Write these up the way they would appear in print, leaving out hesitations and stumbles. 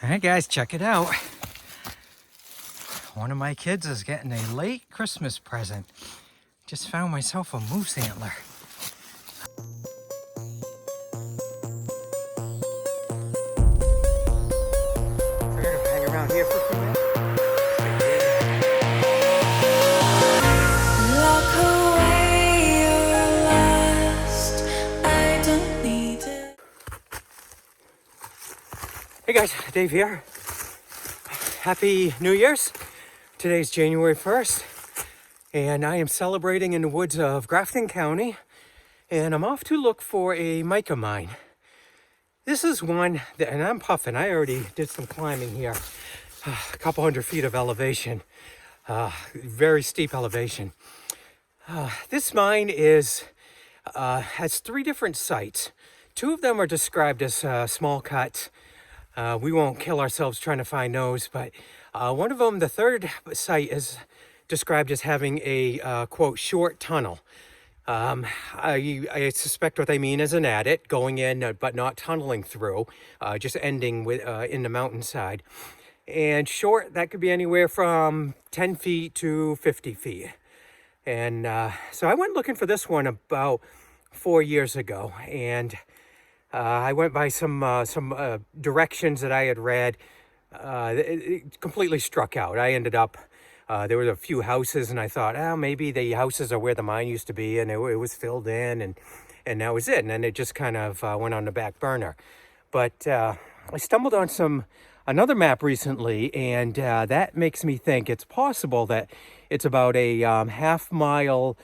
All right, guys, check it out. One of my kids is getting a late Christmas present. Just found myself a moose antler. Figured I'd hang around here for a few minutes. Lock away your lust. I don't need it. Hey guys, Dave here. Happy New Year's. Today's January 1st, and I am celebrating in the woods of Grafton County, and I'm off to look for a mica mine. This is one that, and I'm puffing, I already did some climbing here, a couple hundred feet of elevation, very steep elevation. This mine has three different sites. Two of them are described as small cuts. We won't kill ourselves trying to find those, but one of them, the third site, is described as having a, quote, short tunnel. I suspect what they mean is an adit, going in but not tunneling through, just ending with in the mountainside. And short, that could be anywhere from 10 feet to 50 feet. And so I went looking for this one about 4 years ago, and I went by some directions that I had read. It completely struck out. I ended up, there were a few houses, and I thought, maybe the houses are where the mine used to be, and it was filled in, and that was it. And then it just kind of went on the back burner. But I stumbled on another map recently, and that makes me think it's possible that it's about a half mile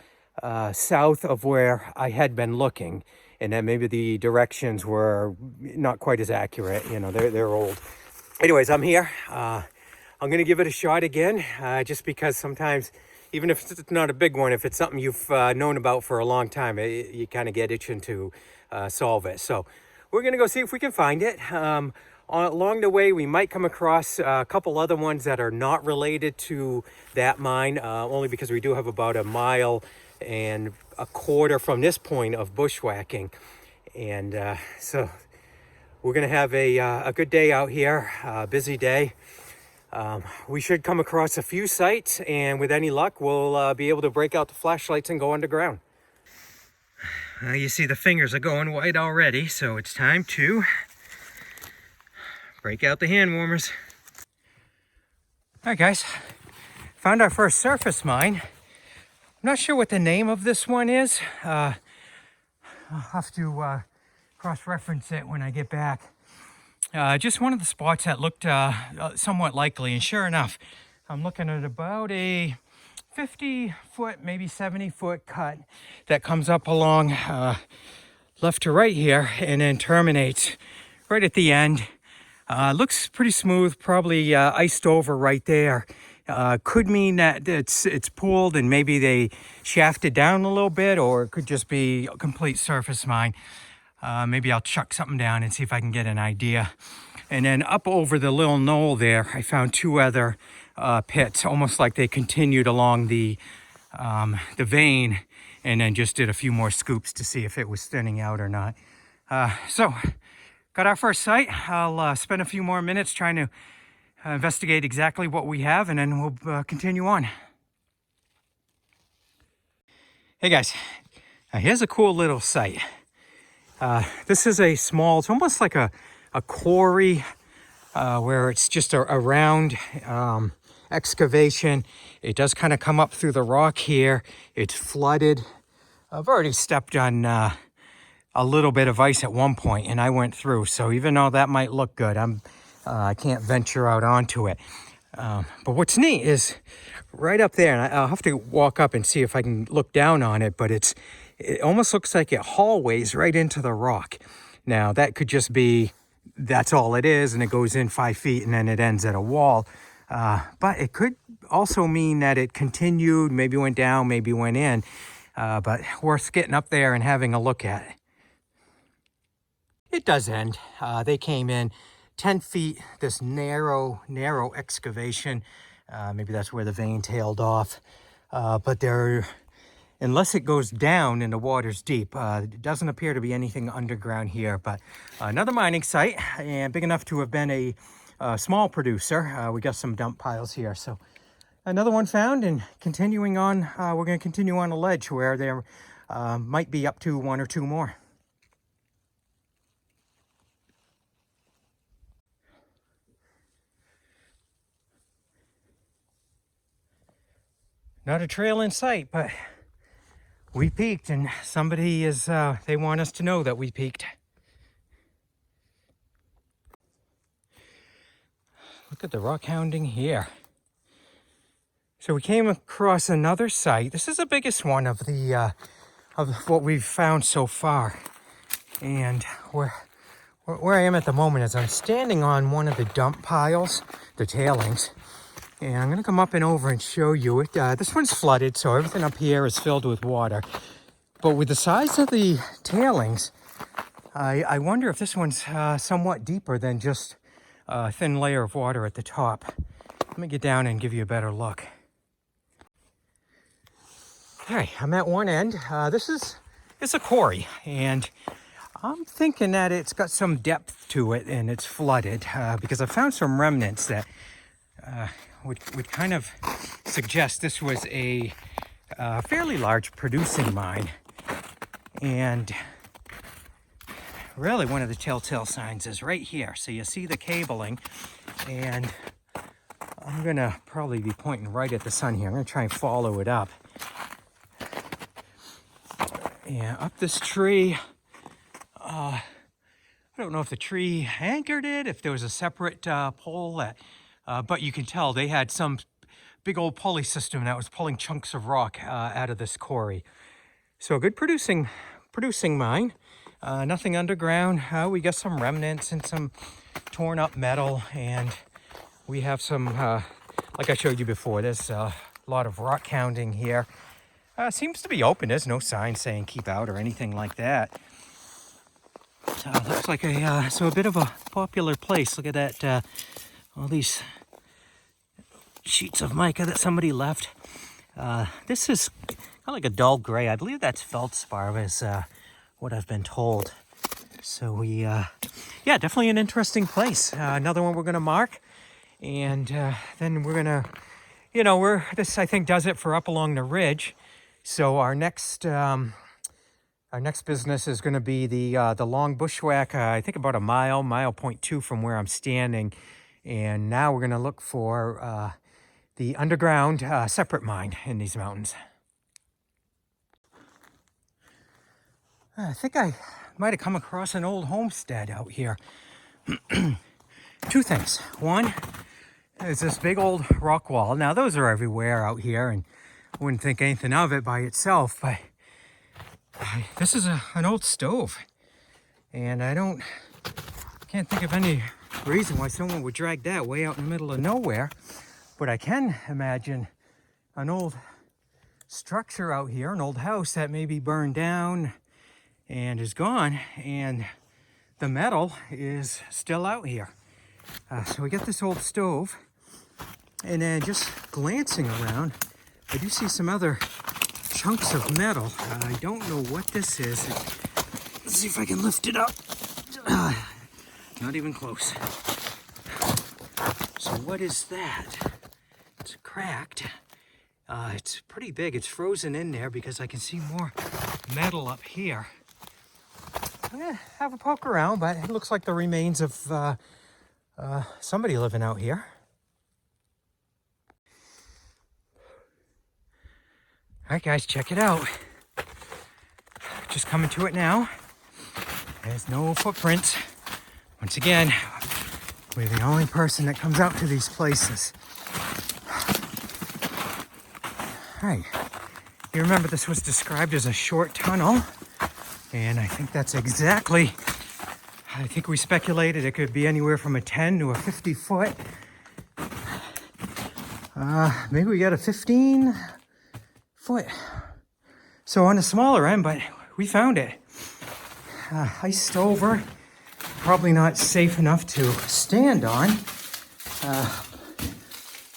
south of where I had been looking. And then maybe the directions were not quite as accurate. You know, they're old. Anyways, I'm here. I'm going to give it a shot again, just because sometimes, even if it's not a big one, if it's something you've known about for a long time, you kind of get itching to solve it. So we're going to go see if we can find it. Along the way, we might come across a couple other ones that are not related to that mine, only because we do have about a mile and a quarter from this point of bushwhacking. And so we're going to have a good day out here, a busy day. We should come across a few sites, and with any luck, we'll be able to break out the flashlights and go underground. You see the fingers are going white already, so it's time to break out the hand warmers. All right, guys, found our first surface mine. I'm not sure what the name of this one is. I'll have to cross-reference it when I get back. Just one of the spots that looked somewhat likely, and sure enough, I'm looking at about a 50-foot, maybe 70-foot cut that comes up along left to right here and then terminates right at the end. Looks pretty smooth, probably iced over right there. Could mean that it's pooled and maybe they shafted down a little bit, or it could just be a complete surface mine. Maybe I'll chuck something down and see if I can get an idea. And then up over the little knoll there, I found two other pits, almost like they continued along the vein, and then just did a few more scoops to see if it was thinning out or not. So, got our first site. I'll spend a few more minutes trying to investigate exactly what we have, and then we'll continue on. Hey guys, here's a cool little site. This is a small, it's almost like a quarry where it's just a round excavation. It does kind of come up through the rock here. It's flooded. I've already stepped on a little bit of ice at one point, and I went through. So even though that might look good, I can't venture out onto it. But what's neat is right up there, and I'll have to walk up and see if I can look down on it, but it almost looks like it hallways right into the rock. Now, that could just be, that's all it is, and it goes in 5 feet, and then it ends at a wall. But it could also mean that it continued, maybe went down, maybe went in, but worth getting up there and having a look at it. It does end. They came in 10 feet, this narrow excavation. Maybe that's where the vein tailed off. But there, unless it goes down and the water's deep, it doesn't appear to be anything underground here. But another mining site, and big enough to have been a small producer. We got some dump piles here. So another one found, and continuing on, we're going to continue on a ledge where there might be up to one or two more. Not a trail in sight, but we peaked, and somebody is, they want us to know that we peaked. Look at the rock hounding here. So we came across another site. This is the biggest one of the of what we've found so far. And where I am at the moment is I'm standing on one of the dump piles, the tailings. And I'm gonna come up and over and show you it. This one's flooded, so everything up here is filled with water. But with the size of the tailings, I wonder if this one's somewhat deeper than just a thin layer of water at the top. Let me get down and give you a better look. All right, I'm at one end. It's a quarry, and I'm thinking that it's got some depth to it and it's flooded because I found some remnants that would kind of suggest this was a fairly large producing mine. And really one of the telltale signs is right here. So you see the cabling, and I'm gonna probably be pointing right at the sun here. I'm gonna try and follow it up. And up this tree, I don't know if the tree anchored it, if there was a separate pole that, but you can tell they had some big old pulley system that was pulling chunks of rock out of this quarry. So a good producing mine. Nothing underground. We got some remnants and some torn up metal, and we have some, like I showed you before, there's a lot of rock hounding here. Seems to be open. There's no sign saying keep out or anything like that. Looks like a bit of a popular place. Look at that, all these sheets of mica that somebody left. This is kind of like a dull gray. I believe that's feldspar is what I've been told. So yeah, definitely an interesting place. Another one we're gonna mark, and then we're gonna, this I think does it for up along the ridge. So our next business is going to be the long bushwhack. I think about a mile, 1.2 from where I'm standing, and now we're going to look for the underground separate mine in these mountains. I think I might have come across an old homestead out here. Two things. One is this big old rock wall. Now those are everywhere out here, and I wouldn't think anything of it by itself, but this is an old stove, and I can't think of any reason why someone would drag that way out in the middle of nowhere. But I can imagine an old structure out here, an old house that may be burned down and is gone, and the metal is still out here. So we got this old stove, and then just glancing around, I do see some other chunks of metal. I don't know what this is. Let's see if I can lift it up. Not even close. So what is that? It's cracked. It's pretty big. It's frozen in there because I can see more metal up here. I'm gonna have a poke around, but it looks like the remains of somebody living out here. All right, guys, check it out. Just coming to it now. There's no footprints. Once again, we're the only person that comes out to these places. All right, you remember this was described as a short tunnel, and I think that's exactly, I think we speculated it could be anywhere from a 10 to a 50 foot. Maybe we got a 15 foot. So on the smaller end, but we found it. Iced over, probably not safe enough to stand on.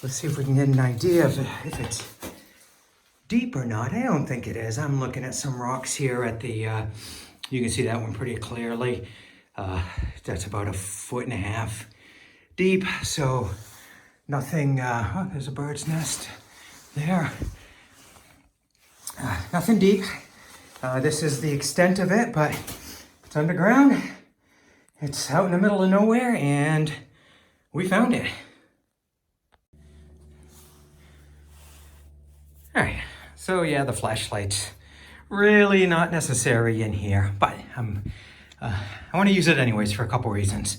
Let's see if we can get an idea of if it's deep or not. I don't think it is. I'm looking at some rocks here at the, you can see that one pretty clearly. That's about 1.5 feet deep, so nothing, oh, there's a bird's nest there. Nothing deep. This is the extent of it, but it's underground. It's out in the middle of nowhere, and we found it. All right, so yeah, the flashlight's really not necessary in here, but I want to use it anyways for a couple reasons.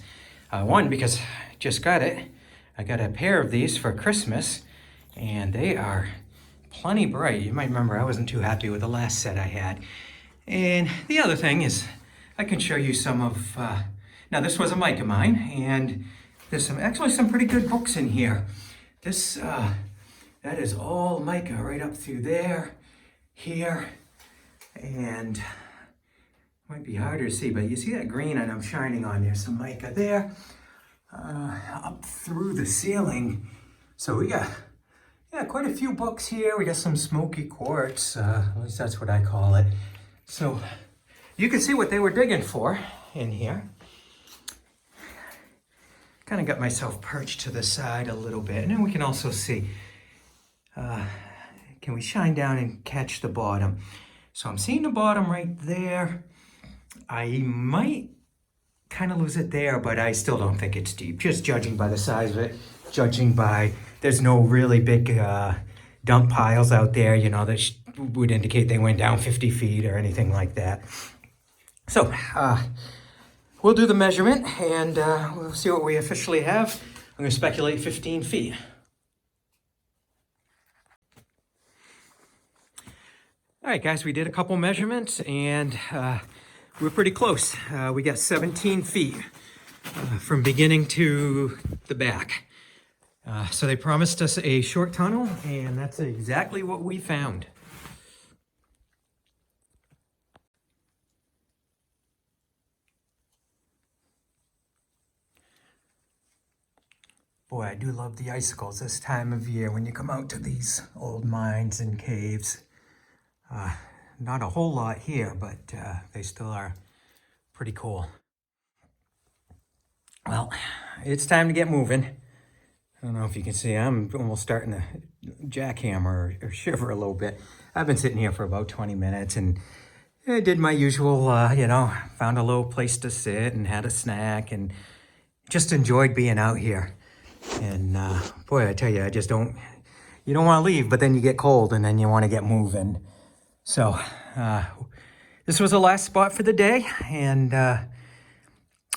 One, because I just got it. I got a pair of these for Christmas, and they are plenty bright. You might remember I wasn't too happy with the last set I had. And the other thing is I can show you some of, now this was a mic of mine, and there's actually some pretty good books in here. This, that is all mica right up through there, here, and might be harder to see, but you see that green and I'm shining on there, some mica there, up through the ceiling. So we got, yeah, quite a few books here. We got some smoky quartz, at least that's what I call it. So you can see what they were digging for in here. Kind of got myself perched to the side a little bit, and then we can also see, can we shine down and catch the bottom? So I'm seeing the bottom right there. I might kind of lose it there, but I still don't think it's deep, just judging by the size of it, judging by, there's no really big dump piles out there, you know, that would indicate they went down 50 feet or anything like that. So we'll do the measurement, and we'll see what we officially have. I'm going to speculate 15 feet. All right, guys, we did a couple measurements, and we're pretty close. We got 17 feet from beginning to the back. So they promised us a short tunnel, and that's exactly what we found. Boy, I do love the icicles this time of year when you come out to these old mines and caves. Not a whole lot here, but they still are pretty cool. Well, it's time to get moving. I don't know if you can see, I'm almost starting to jackhammer or shiver a little bit. I've been sitting here for about 20 minutes, and I did my usual, you know, found a little place to sit and had a snack and just enjoyed being out here. And boy, I tell you, you don't want to leave, but then you get cold and then you want to get moving. So this was the last spot for the day, and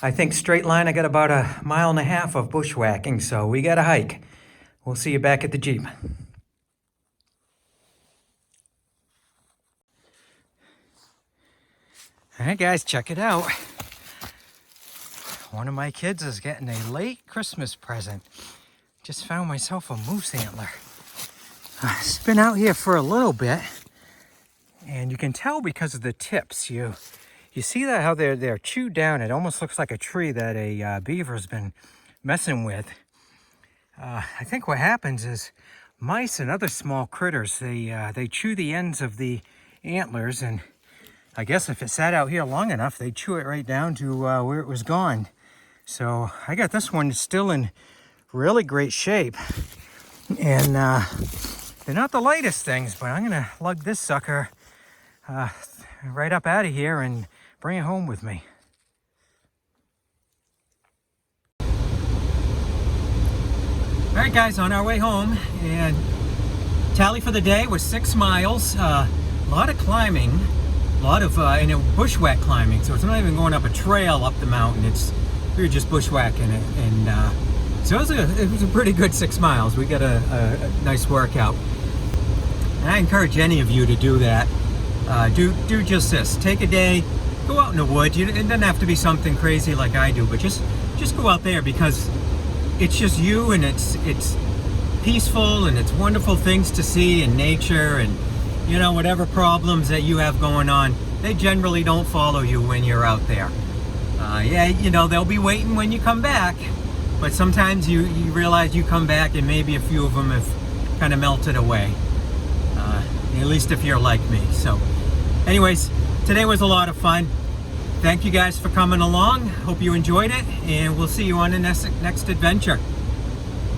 I think straight line I got about 1.5 miles of bushwhacking, so we got to hike. We'll see you back at the Jeep. All right, guys, check it out. One of my kids is getting a late Christmas present. Just found myself a moose antler. It's been out here for a little bit, and you can tell because of the tips. You see that how they're chewed down. It almost looks like a tree that a beaver's been messing with. I think what happens is mice and other small critters, they chew the ends of the antlers, and I guess if it sat out here long enough, they'd chew it right down to where it was gone. So I got this one still in really great shape, and they're not the lightest things, but I'm gonna lug this sucker right up out of here and bring it home with me. All right, guys, on our way home, and tally for the day was 6 miles. A lot of climbing, a lot of bushwhack climbing. So it's not even going up a trail up the mountain. We were just bushwhacking it, and so it was a pretty good 6 miles. We got a nice workout. And I encourage any of you to do that. Do just this. Take a day, go out in the woods. It doesn't have to be something crazy like I do, but just go out there, because it's just you, and it's peaceful, and it's wonderful things to see in nature, and you know, whatever problems that you have going on, they generally don't follow you when you're out there. Yeah, you know, they'll be waiting when you come back, but sometimes you realize you come back and maybe a few of them have kind of melted away. At least if you're like me. So anyways, today was a lot of fun. Thank you guys for coming along. Hope you enjoyed it, and we'll see you on the next adventure.